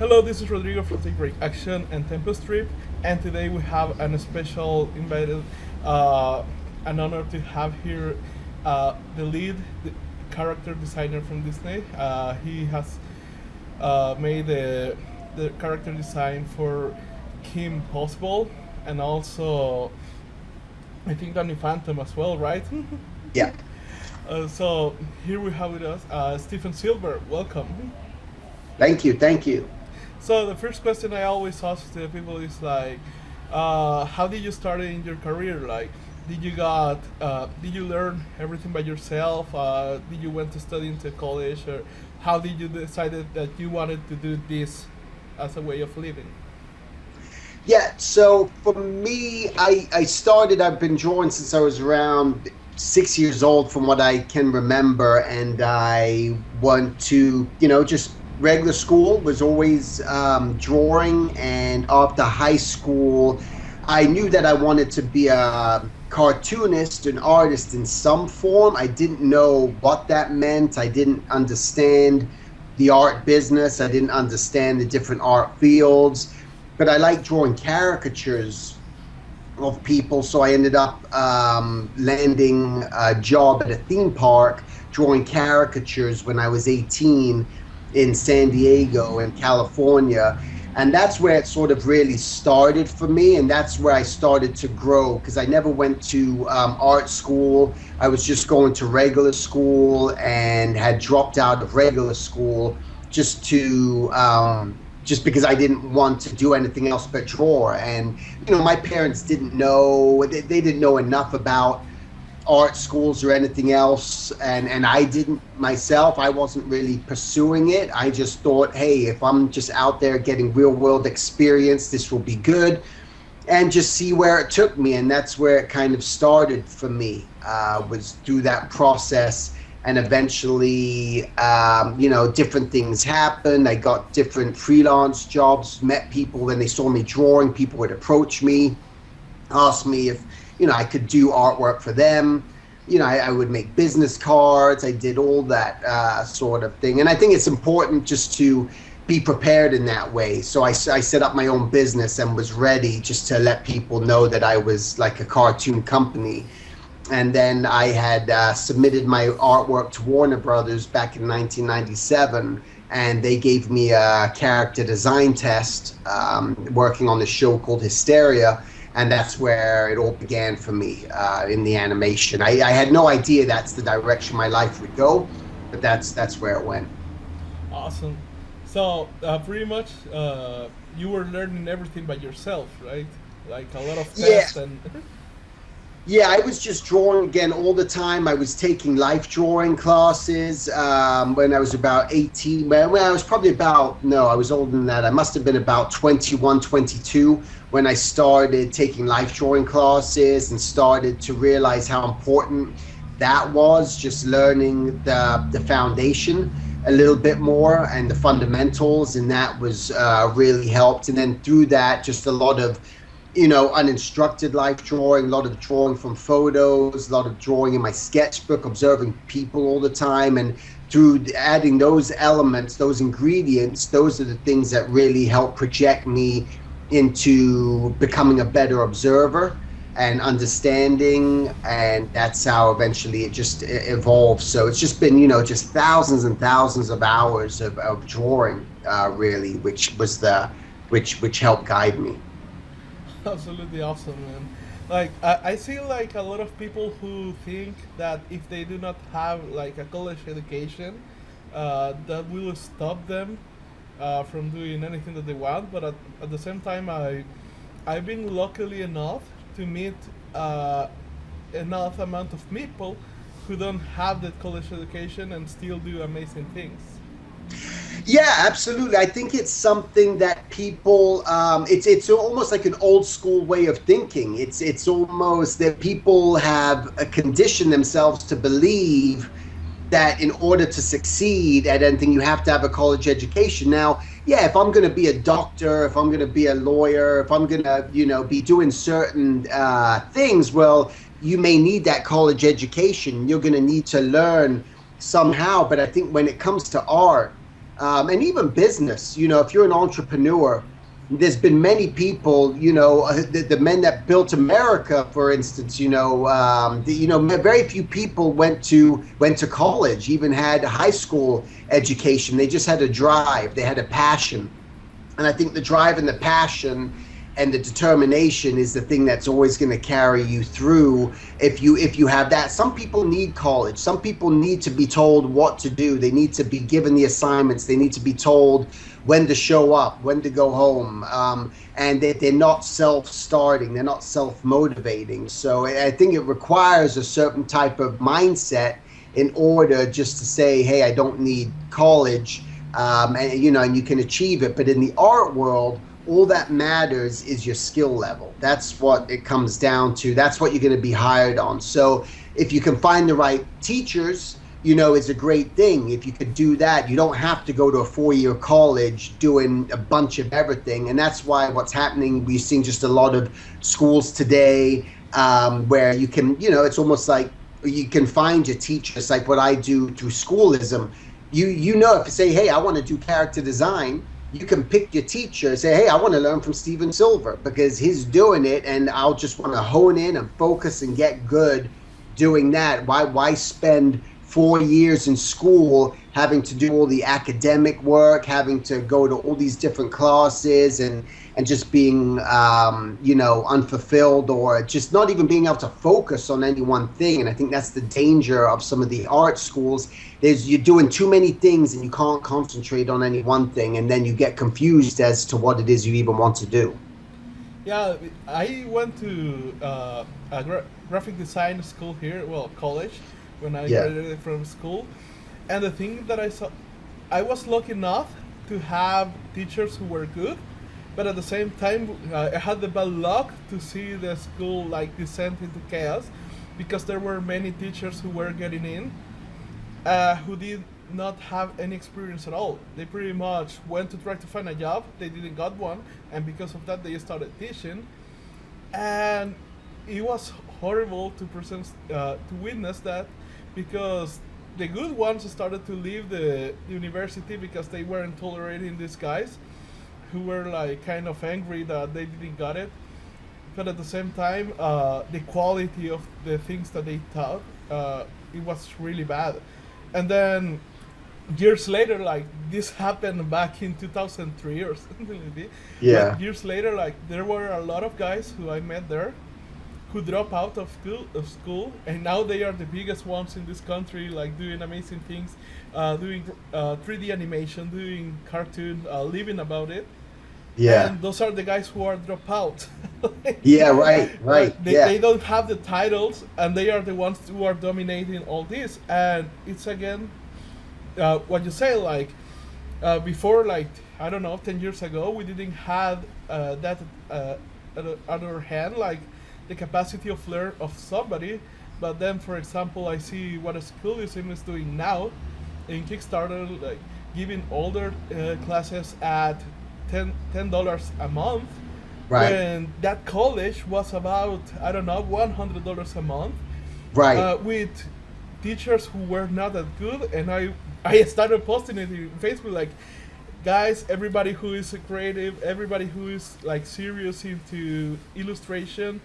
Hello, this is Rodrigo from Rejection and Tempest Trip, and today we have an special invited, uh, an honor to have here the lead character designer from Disney. He has made the character design for Kim Possible and also I think Danny Phantom as well, right? Yeah. So here we have with us Stephen Silver. Welcome. Thank you. Thank you. So the first question I always ask to people is like, how did you start in your career? Like, did you learn everything by yourself? Did you went to study into college, or how did you decided that you wanted to do this as a way of living? Yeah. So for me, I've been drawing since I was around 6 years old, from what I can remember, and I went to, just regular school, was always drawing, and after high school I knew that I wanted to be a cartoonist, an artist in some form. I didn't know what that meant. I didn't understand the art business. I didn't understand the different art fields, but I like drawing caricatures of people, so I ended up landing a job at a theme park drawing caricatures when I was 18 in San Diego in California. And that's where it sort of really started for me, and that's where I started to grow, because I never went to art school. I was just going to regular school and had dropped out of regular school just to just because I didn't want to do anything else but draw. And my parents didn't know, they didn't know enough about art schools or anything else, and I didn't myself. I wasn't really pursuing it. I just thought, hey, if I'm just out there getting real world experience, this will be good, and just see where it took me. And that's where it kind of started for me, was through that process. And eventually, different things happened. I got different freelance jobs, met people. When they saw me drawing, people would approach me, ask me if I could do artwork for them. I would make business cards. I did all that sort of thing. And I think it's important just to be prepared in that way. So I set up my own business and was ready just to let people know that I was like a cartoon company. And then I had submitted my artwork to Warner Brothers back in 1997. And they gave me a character design test working on the show called Histeria. And that's where it all began for me in the animation. I had no idea that's the direction my life would go, but that's where it went. Awesome. So pretty much you were learning everything by yourself, right? Like a lot of tests and. Yeah, I was just drawing again all the time. I was taking life drawing classes when I was about 18. When I was probably I was older than that. I must have been about 21, 22 when I started taking life drawing classes and started to realize how important that was, just learning the foundation a little bit more and the fundamentals, and that was really helped. And then through that, just a lot of uninstructed life drawing, a lot of drawing from photos, a lot of drawing in my sketchbook, observing people all the time. And through adding those elements, those ingredients, those are the things that really help project me into becoming a better observer and understanding. And that's how eventually it just evolved. So it's just been, just thousands and thousands of hours of drawing, really, which helped guide me. Absolutely awesome, man. Like I see like a lot of people who think that if they do not have like a college education, that will stop them from doing anything that they want. But at the same time, I've been luckily enough to meet enough amount of people who don't have that college education and still do amazing things. Yeah, absolutely. I think it's something that people, it's almost like an old school way of thinking. It's almost that people have conditioned themselves to believe that in order to succeed at anything, you have to have a college education. Now, yeah, if I'm going to be a doctor, if I'm going to be a lawyer, if I'm going to, be doing certain things, well, you may need that college education. You're going to need to learn somehow. But I think when it comes to art, and even business. If you're an entrepreneur, there's been many people, the men that built America, for instance, very few people went to college, even had high school education. They just had a drive, they had a passion. And I think the drive and the passion and the determination is the thing that's always going to carry you through if you have that. Some people need college. Some people need to be told what to do. They need to be given the assignments. They need to be told when to show up, when to go home, and they're not self-starting. They're not self-motivating. So I think it requires a certain type of mindset in order just to say, hey, I don't need college, and you can achieve it. But in the art world, all that matters is your skill level. That's what it comes down to. That's what you're going to be hired on. So if you can find the right teachers, it's a great thing. If you could do that, you don't have to go to a 4-year college doing a bunch of everything. And that's why what's happening, we're seeing just a lot of schools today where you can, it's almost like you can find your teacher. It's like what I do through Schoolism. If you say, hey, I want to do character design, you can pick your teacher and say, hey, I want to learn from Steven Silver because he's doing it, and I'll just want to hone in and focus and get good doing that. Why spend 4 years in school having to do all the academic work, having to go to all these different classes and just being, unfulfilled, or just not even being able to focus on any one thing. And I think that's the danger of some of the art schools. You're doing too many things and you can't concentrate on any one thing, and then you get confused as to what it is you even want to do. Yeah, I went to a graphic design school here, college, when I graduated from school. And the thing that I saw, I was lucky enough to have teachers who were good, but at the same time, I had the bad luck to see the school descend into chaos, because there were many teachers who were getting in who did not have any experience at all. They pretty much went to try to find a job, they didn't got one, and because of that they started teaching. And it was horrible to witness that, because the good ones started to leave the university because they weren't tolerating these guys who were kind of angry that they didn't got it. But at the same time, the quality of the things that they taught, it was really bad. And then years later, this happened back in 2003 or something like that. Yeah. Years later, there were a lot of guys who I met there who dropped out of school, and now they are the biggest ones in this country, doing amazing things, doing 3D animation, doing cartoon, living about it. Yeah. And those are the guys who are dropped out. Yeah, right. They don't have the titles, and they are the ones who are dominating all this. And it's again, what you say, before, I don't know, 10 years ago, we didn't have that other hand, the capacity of learn of somebody. But then, for example, I see what a Schoolism is doing now in Kickstarter, giving older classes at $10 a month, right? When that college was about, I don't know, $100 a month, right? With teachers who were not that good. And I started posting it in Facebook, guys, everybody who is creative, everybody who is serious into illustration,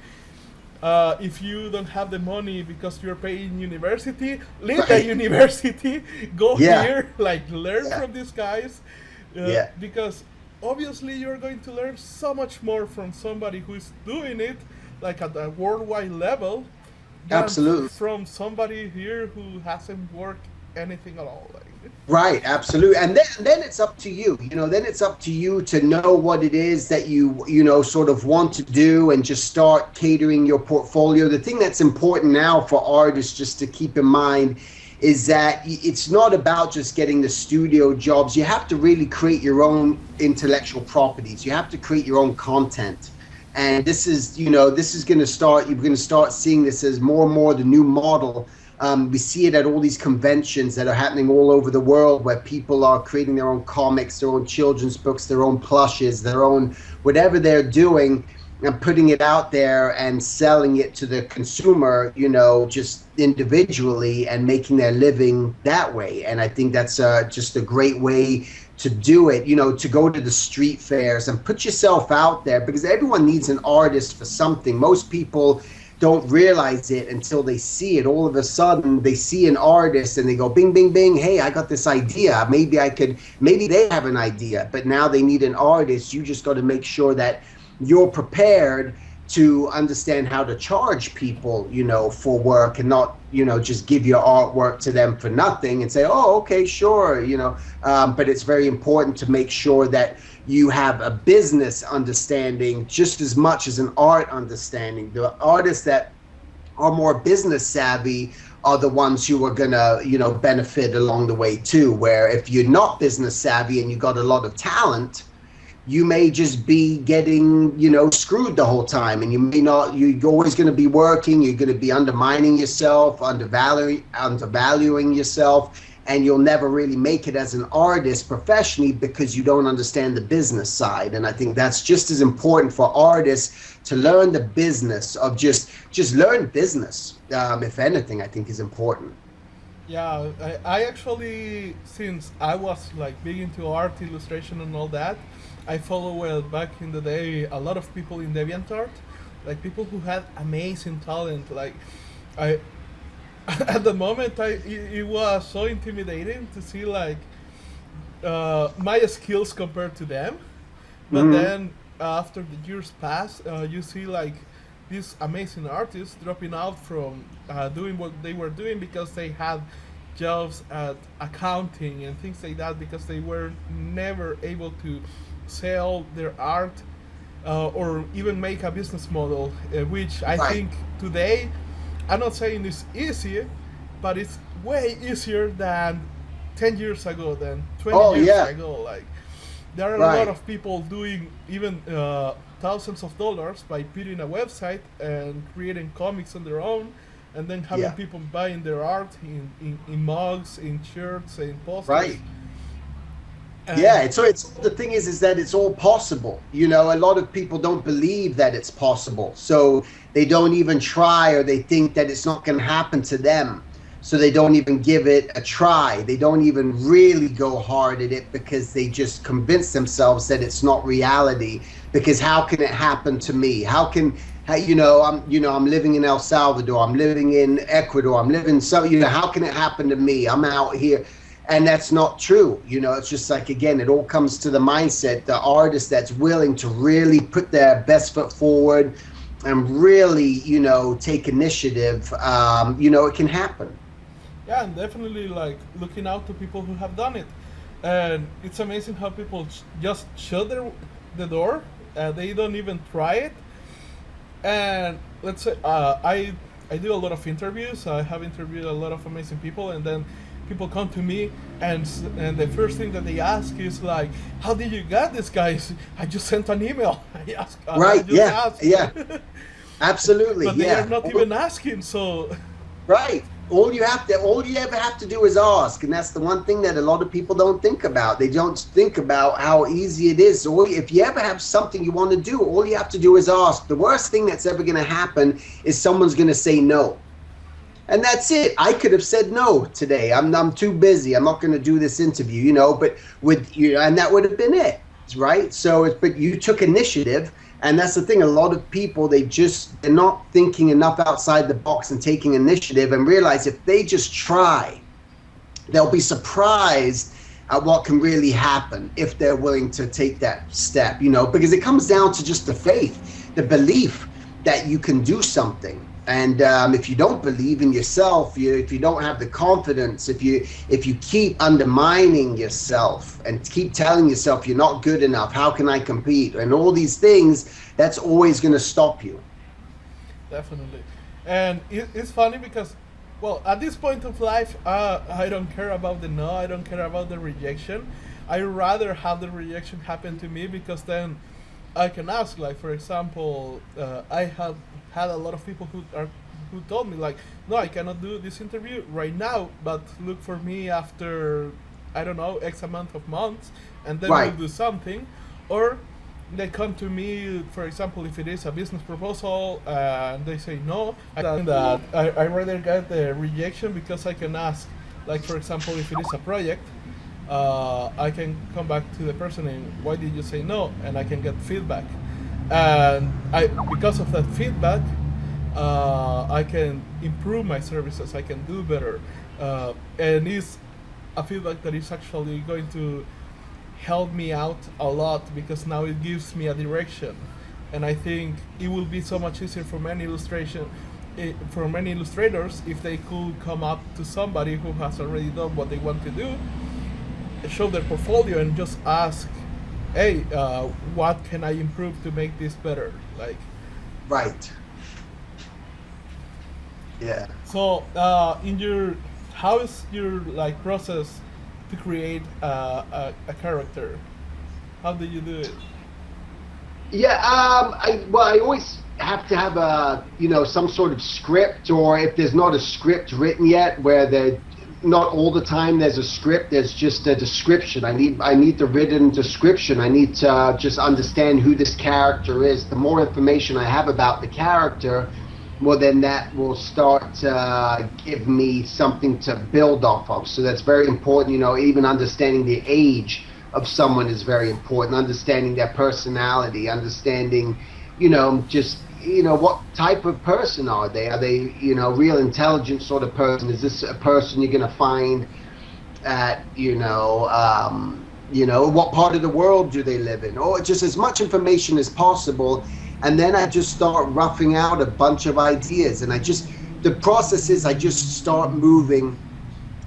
if you don't have the money because you're paying university, leave the university, go here, learn from these guys, because obviously you're going to learn so much more from somebody who is doing it at a worldwide level than absolutely from somebody here who hasn't worked anything at all. Right, absolutely. And then it's up to you. Then it's up to you to know what it is that you sort of want to do, and just start catering your portfolio. The thing that's important now for artists just to keep in mind is that it's not about just getting the studio jobs. You have to really create your own intellectual properties. You have to create your own content. And this is, going to start, you're going to start seeing this as more and more the new model. We see it at all these conventions that are happening all over the world, where people are creating their own comics, their own children's books, their own plushes, their own whatever they're doing. and putting it out there and selling it to the consumer, just individually and making their living that way. And I think that's just a great way to do it, to go to the street fairs and put yourself out there, because everyone needs an artist for something. Most people don't realize it until they see it. All of a sudden they see an artist and they go bing bing bing, hey, I got this idea, maybe they have an idea, but now they need an artist. You just got to make sure that you're prepared to understand how to charge people, for work, and not, just give your artwork to them for nothing and say, oh, okay, sure, but it's very important to make sure that you have a business understanding just as much as an art understanding. The artists that are more business savvy are the ones who are gonna, benefit along the way too, where if you're not business savvy and you got a lot of talent, you may just be getting, screwed the whole time, and you may not, you're always going to be working, you're going to be undermining yourself, undervaluing yourself, and you'll never really make it as an artist professionally because you don't understand the business side. And I think that's just as important for artists to learn the business of just learn business. If anything, I think is important. Yeah, I actually, since I was like big into art, illustration, and all that, I follow, well, back in the day, a lot of people in DeviantArt, like people who had amazing talent. Like, I, at the moment, it was so intimidating to see like my skills compared to them. But then after the years pass, you see like these amazing artists dropping out from doing what they were doing because they had jobs at accounting and things like that, because they were never able to sell their art or even make a business model, which I think today, I'm not saying it's easy, but it's way easier than 10 years ago, than 20 years ago. Like, there are a lot of people doing even thousands of dollars by putting a website and creating comics on their own, and then having people buying their art in mugs, in shirts, in posters. Right. It's the thing is that it's all possible. A lot of people don't believe that it's possible, so they don't even try, or they think that it's not going to happen to them, so they don't even give it a try. They don't even really go hard at it because they just convince themselves that it's not reality. Because how can it happen to me? I'm living in El Salvador, I'm living in Ecuador, how can it happen to me? I'm out here. And that's not true. It's just like, again, it all comes to the mindset. The artist that's willing to really put their best foot forward and really, take initiative, it can happen. Yeah, and definitely like looking out to people who have done it. And it's amazing how people just shut the door. They don't even try it. And let's say I do a lot of interviews. I have interviewed a lot of amazing people, and then people come to me, and the first thing that they ask is like, how did you get this, guys? I just sent an email. I asked. Absolutely. But they are not even asking, so. Right. All you ever have to do is ask, and that's the one thing that a lot of people don't think about. They don't think about how easy it is. So if you ever have something you want to do, all you have to do is ask. The worst thing that's ever going to happen is someone's going to say no. And that's it. I could have said no today. I'm too busy. I'm not going to do this interview, but and that would have been it, right? But you took initiative, and that's the thing. A lot of people, they're not thinking enough outside the box and taking initiative, and realize if they just try, they'll be surprised at what can really happen if they're willing to take that step, because it comes down to just the faith, the belief that you can do something. And if you don't believe in yourself, if you don't have the confidence, if you keep undermining yourself and keep telling yourself you're not good enough, how can I compete, and all these things, that's always going to stop you. Definitely. And it's funny because, well, at this point of life, I don't care about the no, I don't care about the rejection. I rather have the rejection happen to me, because then I can ask, like, for example, I have had a lot of people who told me, like, no, I cannot do this interview right now, but look for me after, I don't know, X amount of months, and then we'll do something. Or they come to me, for example, if it is a business proposal and they say no, I think that I rather get the rejection because I can ask, like for example, if it is a project, I can come back to the person and why did you say no, and I can get feedback, and because of that feedback, I can improve my services, I can do better, and it's a feedback that is actually going to help me out a lot because now it gives me a direction, and I think it will be so much easier for for many illustrators if they could come up to somebody who has already done what they want to do, show their portfolio, and just ask, hey, what can I improve to make this better? Like, Right. Yeah. so how is your like process to create a character? How do you do it? Yeah, I always have to have some sort of script, or if there's not a script written yet, where not all the time there's a script, there's just a description. I need the written description. I need to just understand who this character is. The more information I have about the character, well, then that will start to give me something to build off of. So that's very important. Even understanding the age of someone is very important. Understanding their personality, understanding, just, what type of person are they? Are they, real intelligent sort of person? Is this a person you're going to find at, what part of the world do they live in? Or just as much information as possible. And then I just start roughing out a bunch of ideas, and the process is I just start moving,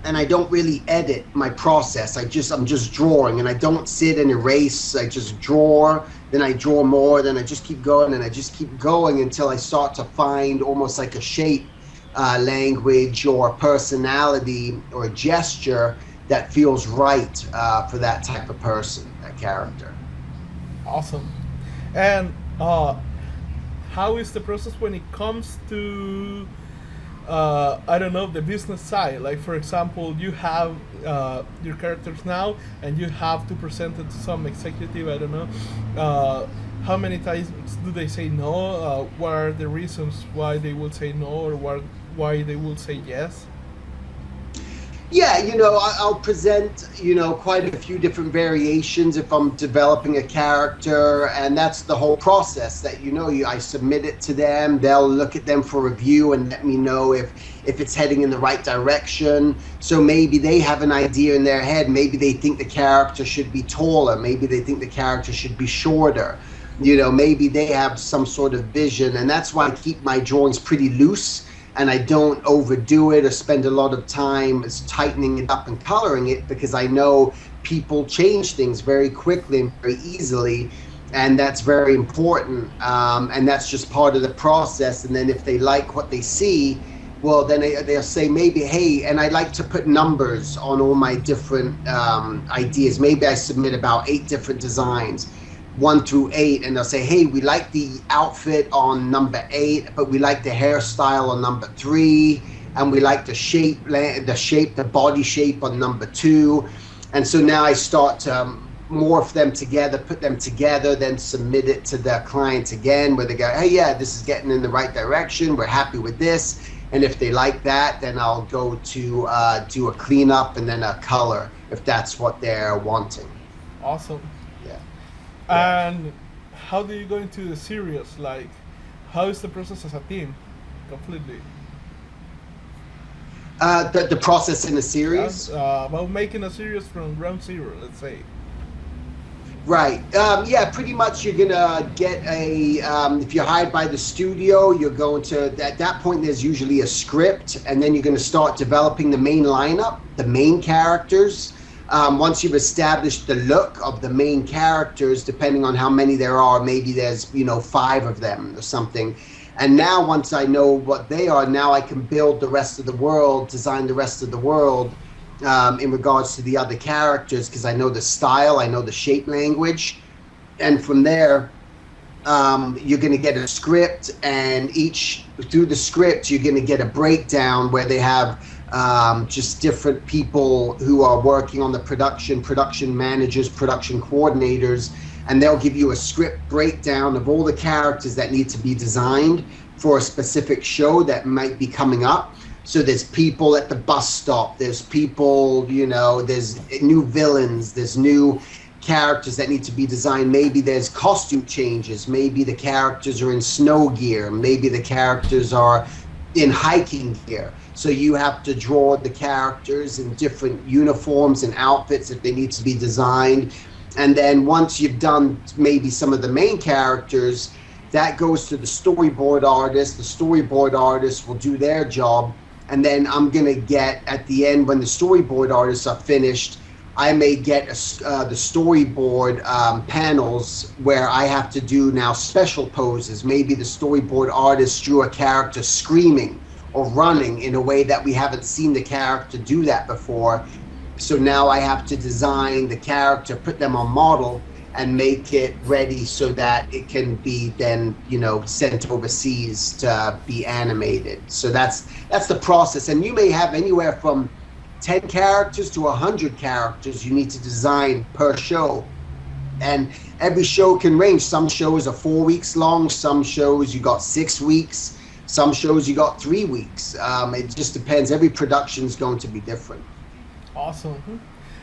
and I don't really edit my process. I'm just drawing, and I don't sit and erase. I just draw, then I draw more, then I just keep going, and I just keep going until I start to find almost like a shape, language, or personality, or a gesture that feels right for that type of person, that character. Awesome. And how is the process when it comes to I don't know, the business side? Like for example, you have your characters now, and you have to present it to some executive. I don't know how many times do they say no? What are the reasons why they will say no, or why they will say yes? Yeah, I'll present, quite a few different variations if I'm developing a character, and that's the whole process. That I submit it to them, they'll look at them for review and let me know if it's heading in the right direction. So maybe they have an idea in their head. Maybe they think the character should be taller. Maybe they think the character should be shorter. Maybe they have some sort of vision, and that's why I keep my drawings pretty loose. And I don't overdo it or spend a lot of time tightening it up and coloring it, because I know people change things very quickly and very easily, and that's very important. And that's just part of the process. And then if they like what they see, well, then they'll say maybe, hey, and I like to put numbers on all my different ideas. Maybe I submit about 8 different designs, 1 through 8, and they'll say, hey, we like the outfit on number 8, but we like the hairstyle on number 3, and we like the body shape on number 2. And so now I start to morph them together, put them together, then submit it to the client again, where they go, hey, yeah, this is getting in the right direction, we're happy with this. And if they like that, then I'll go to do a cleanup and then a color, if that's what they're wanting. Awesome. Yeah. And how do you go into the series? Like, how is the process as a team? Completely. The process in the series? About making a series from ground zero, let's say. Right. Yeah, pretty much you're going to get if you're hired by the studio, you're going to, at that point, there's usually a script, and then you're going to start developing the main lineup, the main characters. Once you've established the look of the main characters, depending on how many there are, maybe there's, 5 of them or something. And now once I know what they are, now I can build the rest of the world, design the rest of the world in regards to the other characters, because I know the style, I know the shape language. And from there, you're going to get a script, and through the script, you're going to get a breakdown where they have just different people who are working on the production managers, production coordinators, and they'll give you a script breakdown of all the characters that need to be designed for a specific show that might be coming up. So there's people at the bus stop, there's people, there's new villains, there's new characters that need to be designed. Maybe there's costume changes, maybe the characters are in snow gear, maybe the characters are in hiking gear. So you have to draw the characters in different uniforms and outfits if they need to be designed. And then once you've done maybe some of the main characters, that goes to the storyboard artist. The storyboard artist will do their job. And then I'm going to get, at the end, when the storyboard artists are finished, I may get the storyboard panels where I have to do now special poses. Maybe the storyboard artist drew a character screaming or running in a way that we haven't seen the character do that before. So now I have to design the character, put them on model, and make it ready so that it can be then, sent overseas to be animated. So that's the process. And you may have anywhere from 10 characters to 100 characters you need to design per show. And every show can range. Some shows are 4 weeks long, some shows you got 6 weeks, some shows you got 3 weeks. It just depends. Every production is going to be different. Awesome.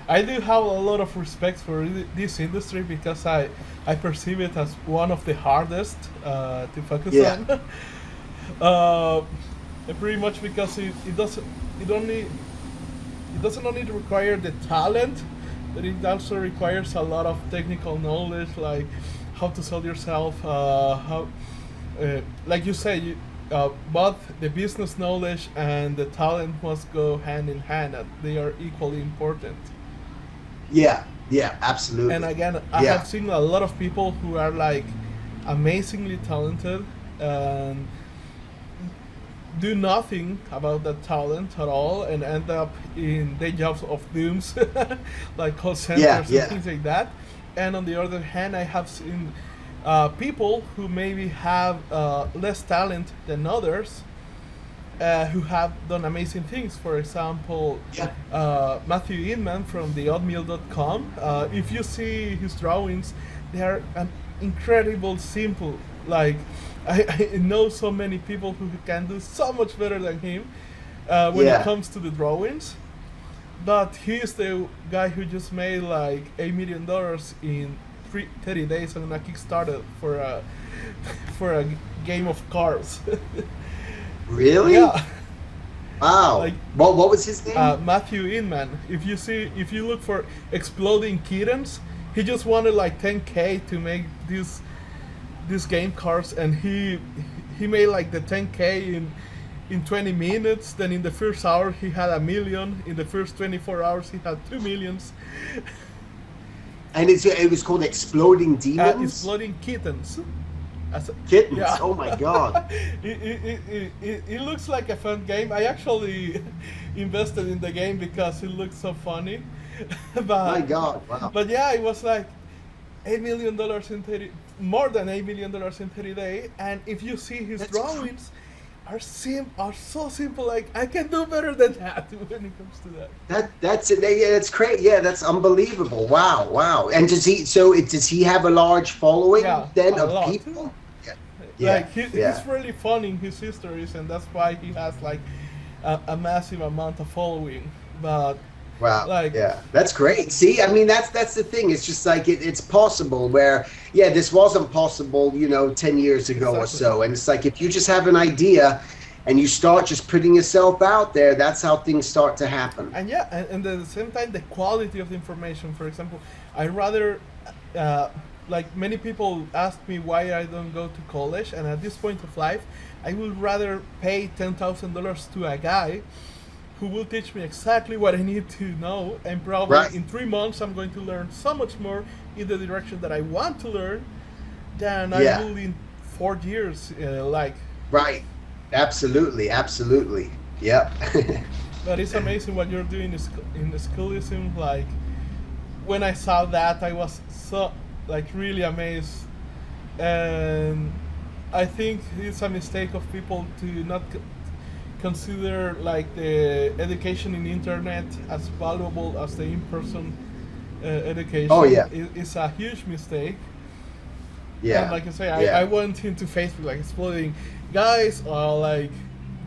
I do have a lot of respect for this industry because I perceive it as one of the hardest to focus on. Pretty much because it doesn't only require the talent, but it also requires a lot of technical knowledge, like how to sell yourself, like you say, both the business knowledge and the talent must go hand in hand, and they are equally important. Yeah, absolutely. And again, I have seen a lot of people who are like amazingly talented and do nothing about that talent at all and end up in day jobs of dooms, like call centers and things like that. And on the other hand, I have seen people who maybe have less talent than others, who have done amazing things. For example, Matthew Inman from the oatmeal.com. If you see his drawings, they are an incredible simple. Like I know so many people who can do so much better than him when it comes to the drawings. But he's the guy who just made like $8 million in 30 days on a Kickstarter for a game of cars. Really? Yeah. Wow. Like, what was his name? Matthew Inman. If you look for exploding kittens, he just wanted like 10K to make these game cars, and he made like the 10K in 20 minutes. Then in the first hour he had $1 million. In the first 24 hours he had 2 millions. And it was called Exploding Demons? Exploding Kittens. Kittens? Yeah. Oh my god. It looks like a fun game. I actually invested in the game because it looks so funny. But, my god, wow. But yeah, it was like $8 million in 30, more than $8 million in 30 days. And if you see his drawings, are so simple. Like I can do better than that when it comes to that. That's it. Yeah, that's great. Yeah, that's unbelievable. Wow. And does he have a large following then of people? Like he's really fun in his histories, and that's why he has like a massive amount of following. But wow, that's great. See, I mean, that's the thing. It's just like it's possible where, this wasn't possible, 10 years ago or so. And it's like if you just have an idea and you start just putting yourself out there, that's how things start to happen. And and at the same time, the quality of the information. For example, I rather, like many people ask me why I don't go to college, and at this point of life, I would rather pay $10,000 to a guy who will teach me exactly what I need to know, and probably in 3 months I'm going to learn so much more in the direction that I want to learn than I will in 4 years. Right. Absolutely. Yep. But it's amazing what you're doing in the Schoolism. Like when I saw that, I was so really amazed, and I think it's a mistake of people to not consider like the education in the internet as valuable as the in-person education. Oh yeah, it's a huge mistake. And Yeah. like I say, I Yeah. went into Facebook like exploding, guys, like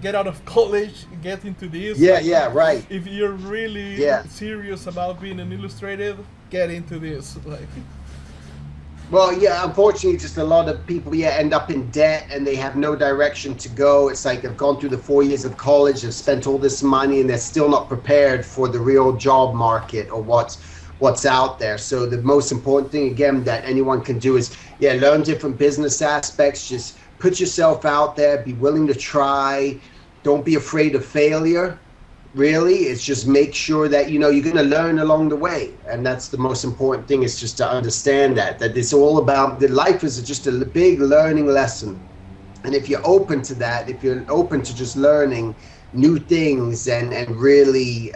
get out of college, get into this. Yeah. Like Yeah. Right. if you're really Yeah. serious about being an illustrator, get into this. Like Well, yeah, unfortunately, just a lot of people, yeah, end up in debt and they have no direction to go. It's like they've gone through the 4 years of college, they've spent all this money, and they're still not prepared for the real job market or what's out there. So the most important thing, again, that anyone can do is, yeah, learn different business aspects. Just put yourself out there, be willing to try. Don't be afraid of failure. Really, it's just make sure that you're going to learn along the way, and that's the most important thing, is just to understand that it's all about, the life is just a big learning lesson. And if you're open to that, if you're open to just learning new things and really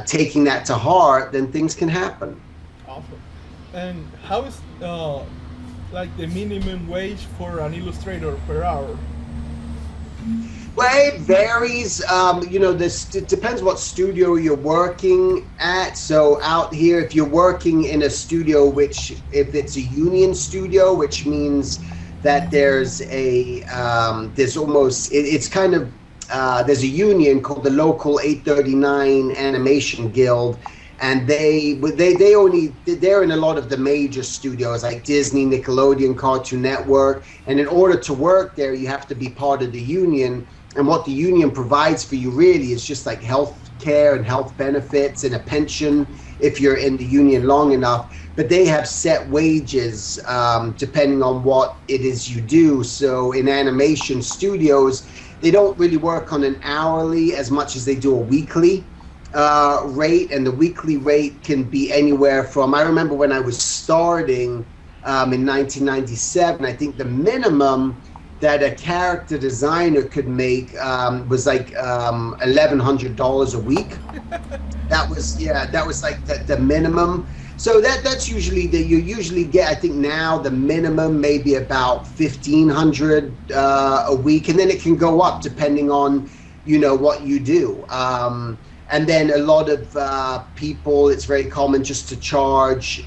taking that to heart, then things can happen. awesome. And how is like the minimum wage for an illustrator per hour? Well, it varies. This it depends what studio you're working at. So out here, if you're working in a studio, which if it's a union studio, which means that there's it's kind of there's a union called the local 839 Animation Guild, and they're in a lot of the major studios like Disney, Nickelodeon, Cartoon Network, and in order to work there, you have to be part of the union. And what the union provides for you really is just like health care and health benefits and a pension if you're in the union long enough. But they have set wages depending on what it is you do. So in animation studios, they don't really work on an hourly as much as they do a weekly rate. And the weekly rate can be anywhere from, I remember when I was starting in 1997, I think the minimum that a character designer could make was like $1,100 a week. That was like the minimum. So that's usually you usually get, I think now the minimum maybe about $1,500 a week, and then it can go up depending on what you do. And then a lot of people, it's very common just to charge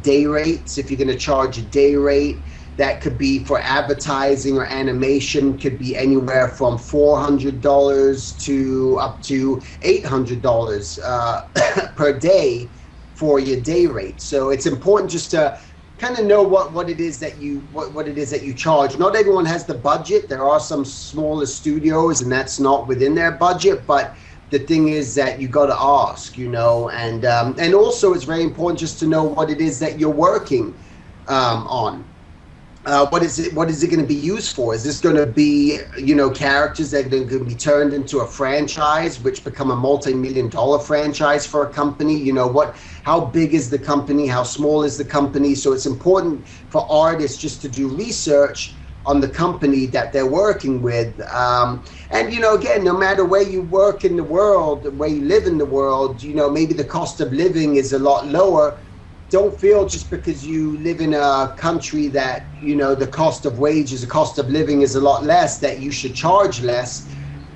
day rates. If you're going to charge a day rate, that could be for advertising or animation, could be anywhere from $400 to up to $800 per day for your day rate. So it's important just to kind of know what it is that you charge. Not everyone has the budget. There are some smaller studios and that's not within their budget, but the thing is that you got to ask, and also it's very important just to know what it is that you're working on. What is it going to be used for? Is this going to be, characters that are going to be turned into a franchise, which become a multi-million-dollar franchise for a company? How big is the company? How small is the company? So it's important for artists just to do research on the company that they're working with. And, again, no matter where you work in the world, where you live in the world, maybe the cost of living is a lot lower. Don't feel just because you live in a country that, the cost of wages, the cost of living is a lot less, that you should charge less,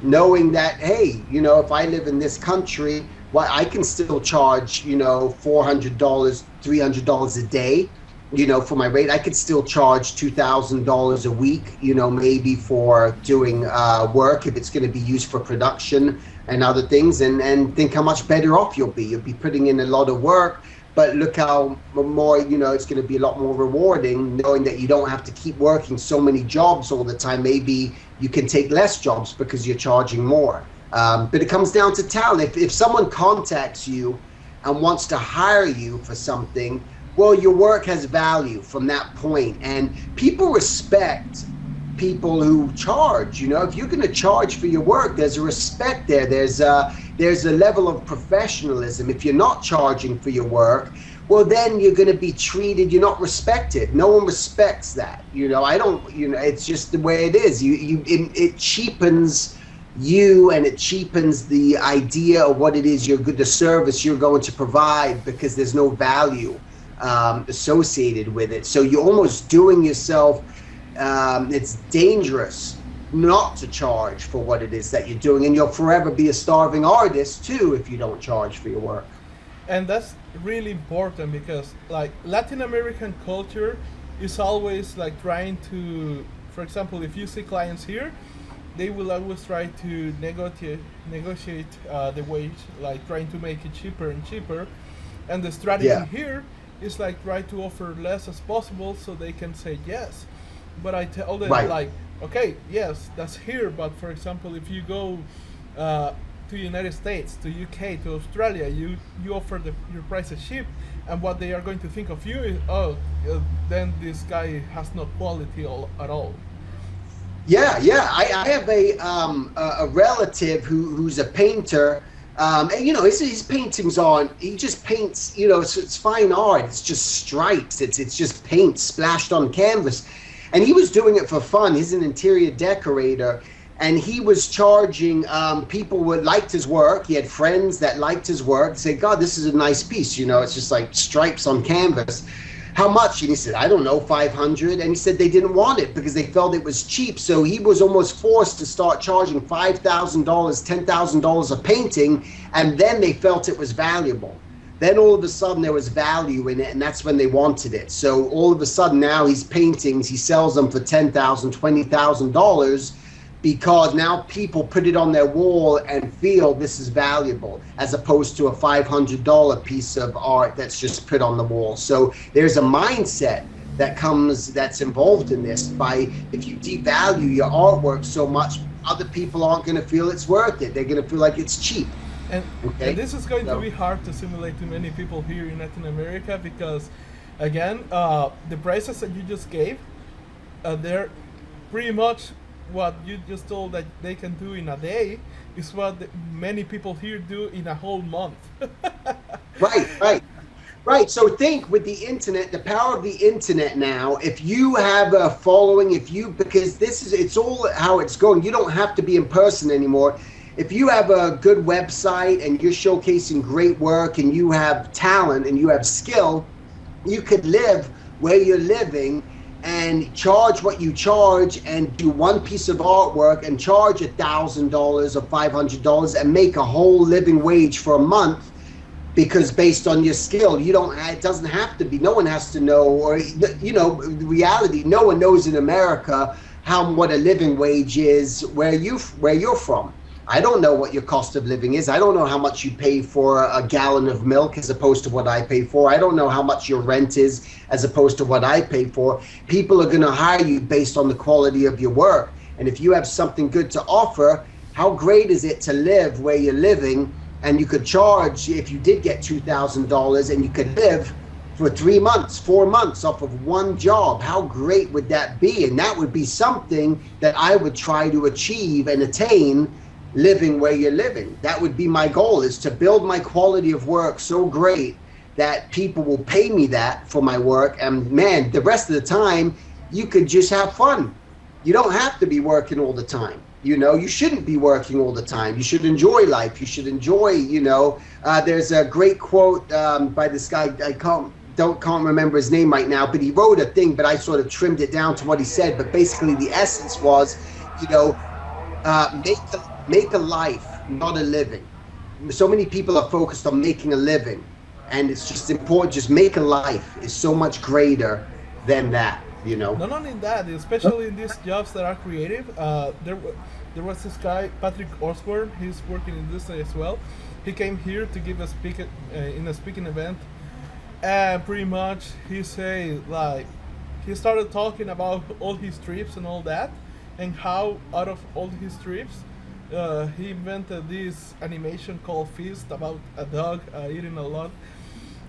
knowing that, hey, if I live in this country, well, I can still charge, $400, $300 a day, for my rate. I could still charge $2,000 a week, maybe for doing work if it's going to be used for production and other things, and think how much better off you'll be. You'll be putting in a lot of work, but look how more, it's going to be a lot more rewarding knowing that you don't have to keep working so many jobs all the time. Maybe you can take less jobs because you're charging more. But it comes down to talent. If someone contacts you and wants to hire you for something, well, your work has value from that point. And people respect people who charge. If you're going to charge for your work, there's a respect there. There's a level of professionalism. If you're not charging for your work, well, then you're going to be treated, you're not respected. No one respects that. It's just the way it is. It cheapens you, and it cheapens the idea of what it is the service you're going to provide, because there's no value associated with it. So you're almost doing yourself, it's dangerous not to charge for what it is that you're doing, and you'll forever be a starving artist too if you don't charge for your work. And that's really important because like Latin American culture is always like trying to, for example, if you see clients here, they will always try to negotiate the wage, like trying to make it cheaper and cheaper. And the strategy Yeah. here is like try to offer less as possible so they can say yes. But I tell them Right. like, okay, yes, that's here. But for example, if you go to United States, to UK, to Australia, you offer your prices cheap, and what they are going to think of you is, oh, then this guy has no quality at all. Yeah, yeah. I have a relative who's a painter, and you know his paintings aren't. He just paints. You know, it's fine art. It's just stripes. It's just paint splashed on canvas, and he was doing it for fun. He's an interior decorator, and he was charging people who liked his work. He had friends that liked his work. Say, God, this is a nice piece. You know, it's just like stripes on canvas. How much? And he said, I don't know, 500. And he said they didn't want it because they felt it was cheap. So he was almost forced to start charging $5,000, $10,000 a painting. And then they felt it was valuable. Then all of a sudden there was value in it. And that's when they wanted it. So all of a sudden now his paintings, he sells them for $10,000, $20,000 because now people put it on their wall and feel this is valuable, as opposed to a $500 piece of art that's just put on the wall. So there's a mindset that's involved in this. By if you devalue your artwork so much, other people aren't going to feel it's worth it. They're going to feel like it's cheap. And, okay? and this is going to be hard to simulate to many people here in Latin America because, again, the prices that you just gave, they're pretty much what you just told that they can do in a day is what many people here do in a whole month. Right. So think with the internet, the power of the internet now, if you have a following, because it's all how it's going. You don't have to be in person anymore. If you have a good website and you're showcasing great work and you have talent and you have skill, you could live where you're living and charge what you charge and do one piece of artwork and charge $1,000 or $500 and make a whole living wage for a month, because based on your skill, it doesn't have to be, no one has to know, or, you know, reality, no one knows in America what a living wage is where you're from. I don't know what your cost of living is. I don't know how much you pay for a gallon of milk as opposed to what I pay for. I don't know how much your rent is as opposed to what I pay for. People are going to hire you based on the quality of your work. And if you have something good to offer, how great is it to live where you're living, and you could charge, if you did get $2,000 and you could live for 3 months, 4 months off of one job. How great would that be? And that would be something that I would try to achieve and attain, living where you're living. That would be my goal, is to build my quality of work so great that people will pay me that for my work. And man, the rest of the time, you could just have fun. You don't have to be working all the time. You know, you shouldn't be working all the time. You should enjoy life. You should enjoy, you know, there's a great quote by this guy, I can't remember his name right now, but he wrote a thing, but I sort of trimmed it down to what he said. But basically the essence was, you know, make a life, not a living. So many people are focused on making a living, and it's just important. Just make a life is so much greater than that, you know. Not only that, especially in these jobs that are creative, there was this guy, Patrick Osborne. He's working in this as well. He came here to give a speak in a speaking event, and pretty much he started talking about all his trips and all that, and how out of all his trips, he invented this animation called Feast about a dog eating a lot.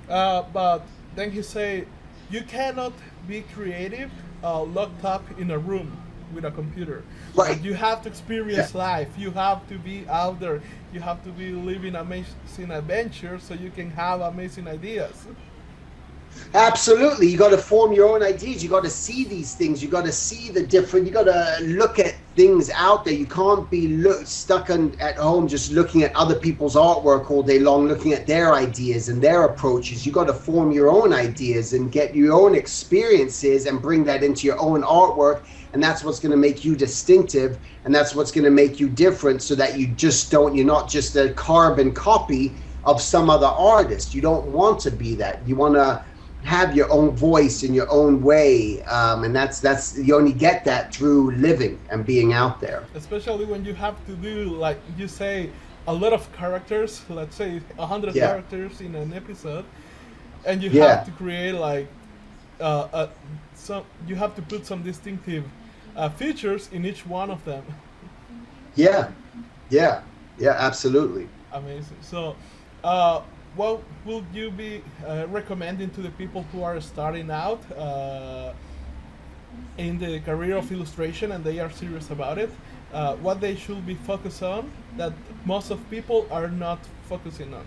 But then he said, you cannot be creative locked up in a room with a computer. Right. You have to experience life. You have to be out there. You have to be living amazing adventures so you can have amazing ideas. Absolutely. You got to form your own ideas. You got to see these things. You got to see the different, you got to look at things out there. You can't be stuck at home just looking at other people's artwork all day long, looking at their ideas and their approaches. You got to form your own ideas and get your own experiences and bring that into your own artwork. And that's what's going to make you distinctive. And that's what's going to make you different, so that you're not just a carbon copy of some other artist. You don't want to be that. You want to have your own voice in your own way, and that's you only get that through living and being out there. Especially when you have to do, like you say, a lot of characters. Let's say 100 Yeah, characters in an episode, and you have yeah, to create like some. You have to put some distinctive features in each one of them. yeah, yeah, yeah, absolutely. Amazing. So, what would you be recommending to the people who are starting out in the career of illustration and they are serious about it? What they should be focused on that most of people are not focusing on?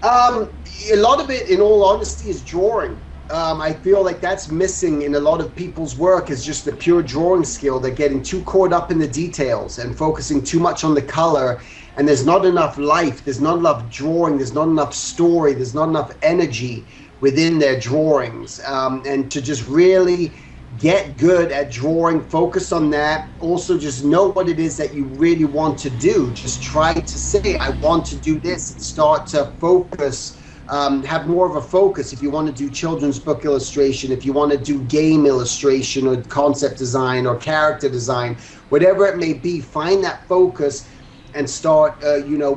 Um, a lot of it, in all honesty, is drawing. I feel like that's missing in a lot of people's work is just the pure drawing skill. They're getting too caught up in the details and focusing too much on the color, and there's not enough life, there's not enough drawing, there's not enough story, there's not enough energy within their drawings. And to just really get good at drawing, focus on that. Also, just know what it is that you really want to do. Just try to say, I want to do this, and start to focus. Have more of a focus if you want to do children's book illustration, if you want to do game illustration or concept design or character design, whatever it may be, find that focus and start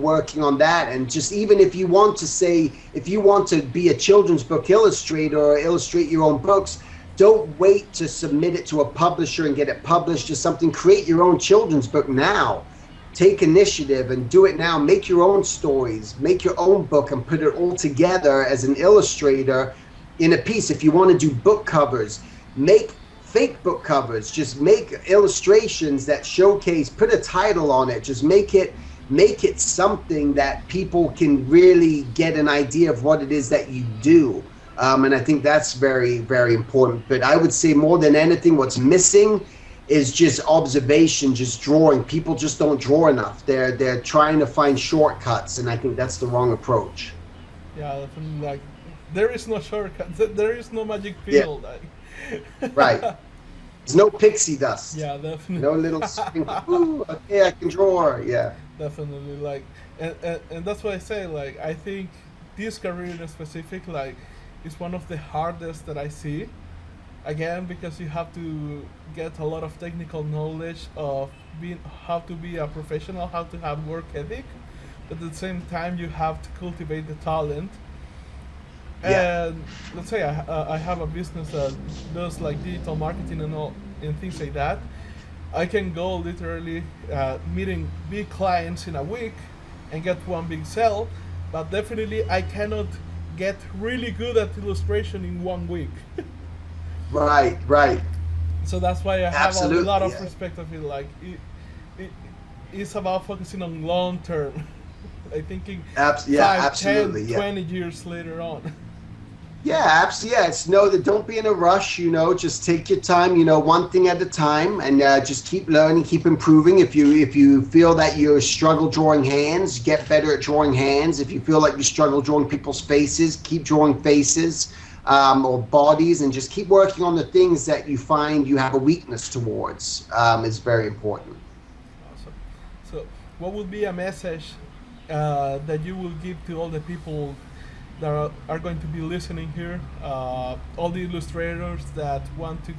working on that. And just even if you want to say, if you want to be a children's book illustrator or illustrate your own books, don't wait to submit it to a publisher and get it published or something. Create your own children's book now. Take initiative and do it now. Make your own stories, make your own book, and put it all together as an illustrator in a piece. If you want to do book covers, make fake book covers. Just make illustrations that showcase, put a title on it. Just make it something that people can really get an idea of what it is that you do. And I think that's very, very important. But I would say more than anything, what's missing is just observation, just drawing. People just don't draw enough. They're trying to find shortcuts, and I think that's the wrong approach. Yeah, definitely. Like, there is no shortcut. There is no magic Yeah, pill. Like, right. There's no pixie dust. yeah, definitely. No little sprinkle. Ooh, okay, I can draw. Yeah. Definitely. Like, and that's why I say, like, I think this career in specific, like, is one of the hardest that I see. Again, because you have to get a lot of technical knowledge of being how to be a professional, how to have work ethic, but at the same time you have to cultivate the talent. Yeah. And let's say I have a business that does like digital marketing and all and things like that. I can go literally meeting big clients in a week and get one big sale, but definitely I cannot get really good at illustration in 1 week. Right, right. So that's why I have a lot Absolutely. of Yeah. respect of it. Like it's about focusing on long term. I thinking Yeah, 5, 10, absolutely. Yeah. 20 years later on. Yeah, absolutely. Yeah, it's know that don't be in a rush. Just take your time. One thing at a time, and just keep learning, keep improving. If you feel that you struggle drawing hands, get better at drawing hands. If you feel like you struggle drawing people's faces, keep drawing faces or bodies, and just keep working on the things that you find you have a weakness towards. Is very important. Awesome. So, what would be a message that you will give to all the people that are going to be listening here? All the illustrators that want to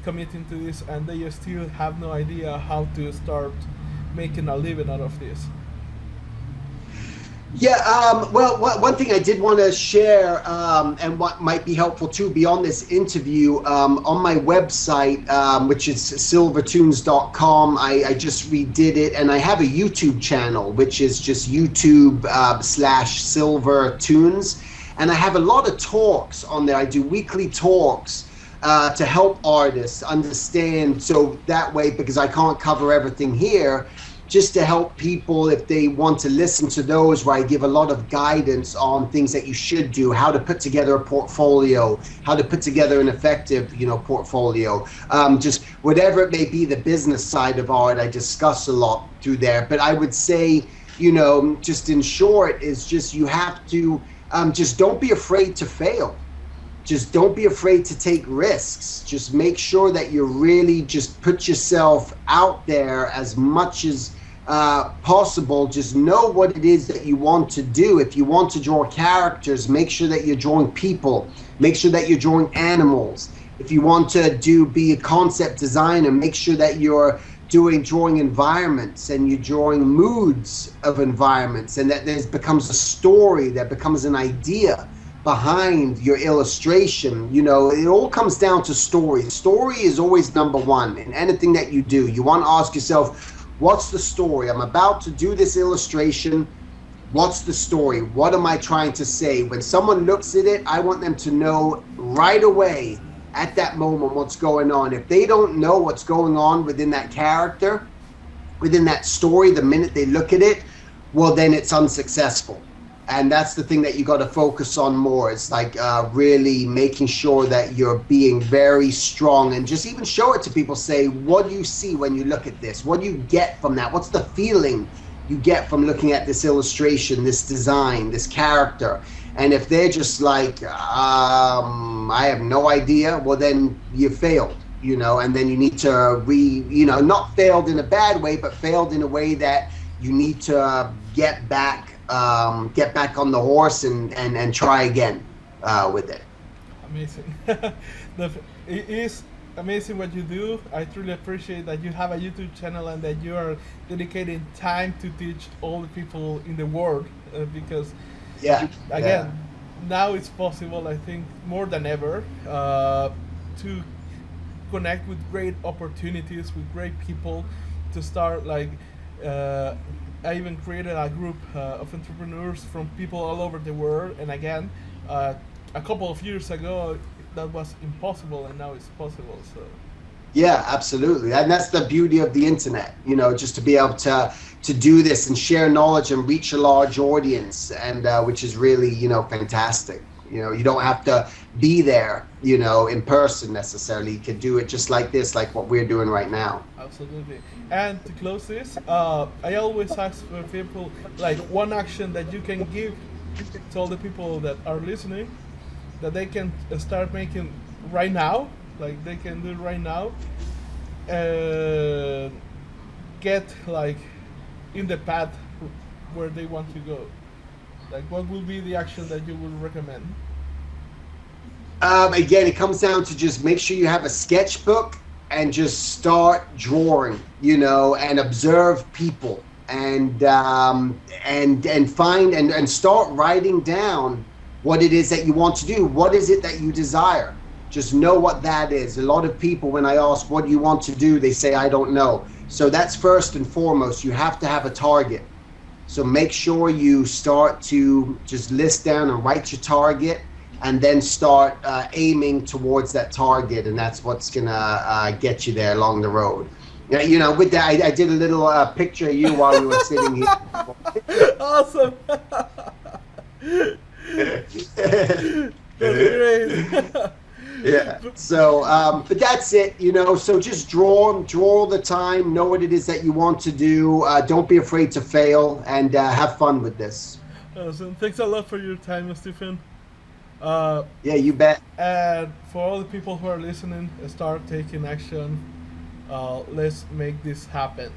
commit into this and they still have no idea how to start making a living out of this. Yeah, well, one thing I did want to share, and what might be helpful too, beyond this interview, on my website, which is silvertoons.com, I just redid it, and I have a YouTube channel, which is just YouTube /Silvertoons, and I have a lot of talks on there. I do weekly talks to help artists understand, so that way, because I can't cover everything here, just to help people if they want to listen to those, where I give a lot of guidance on things that you should do, how to put together a portfolio, how to put together an effective, portfolio, just whatever it may be, the business side of art, I discuss a lot through there. But I would say, just in short, is just you have to, just don't be afraid to fail. Just don't be afraid to take risks. Just make sure that you really just put yourself out there as much as possible. Just know what it is that you want to do. If you want to draw characters, make sure that you're drawing people. Make sure that you're drawing animals. If you want to be a concept designer, make sure that you're drawing environments and you're drawing moods of environments, and that there becomes a story, that becomes an idea behind your illustration. You know, it all comes down to story. Story is always number one in anything that you do. You want to ask yourself, what's the story? I'm about to do this illustration. What's the story? What am I trying to say? When someone looks at it, I want them to know right away at that moment what's going on. If they don't know what's going on within that character, within that story, the minute they look at it, well, then it's unsuccessful. And that's the thing that you got to focus on more. It's like really making sure that you're being very strong, and just even show it to people. Say, what do you see when you look at this? What do you get from that? What's the feeling you get from looking at this illustration, this design, this character? And if they're just like, I have no idea, well, then you failed, you know, and then you need to not failed in a bad way, but failed in a way that you need to get back on the horse and try again with it. Amazing. It is amazing what you do. I truly appreciate that you have a YouTube channel and that you are dedicating time to teach all the people in the world, because now it's possible, I think, more than ever, to connect with great opportunities, with great people, to start like, I even created a group of entrepreneurs from people all over the world, and again, a couple of years ago that was impossible, and now it's possible. So yeah, absolutely. And that's the beauty of the internet, you know, just to be able to do this and share knowledge and reach a large audience, and which is really, you know, fantastic. You know, you don't have to be there, you know, in person necessarily. You could do it just like this, like what we're doing right now. Absolutely. And to close this, I always ask for people, like, one action that you can give to all the people that are listening, that they can start making right now, like they can do right now, and get like in the path where they want to go. Like, what will be the action that you would recommend? Again, it comes down to just make sure you have a sketchbook and just start drawing, you know, and observe people, and find and start writing down what it is that you want to do. What is it that you desire? Just know what that is. A lot of people, when I ask what do you want to do, they say, I don't know. So that's first and foremost. You have to have a target. So make sure you start to just list down and write your target, and then start aiming towards that target, and that's what's gonna get you there along the road. You know, with that, I did a little picture of you while we were sitting here. Awesome. That's great. Yeah. So, but that's it. You know. So just draw all the time. Know what it is that you want to do. Don't be afraid to fail, and have fun with this. Awesome. Thanks a lot for your time, Stephen. Yeah, you bet. And for all the people who are listening, start taking action. Let's make this happen.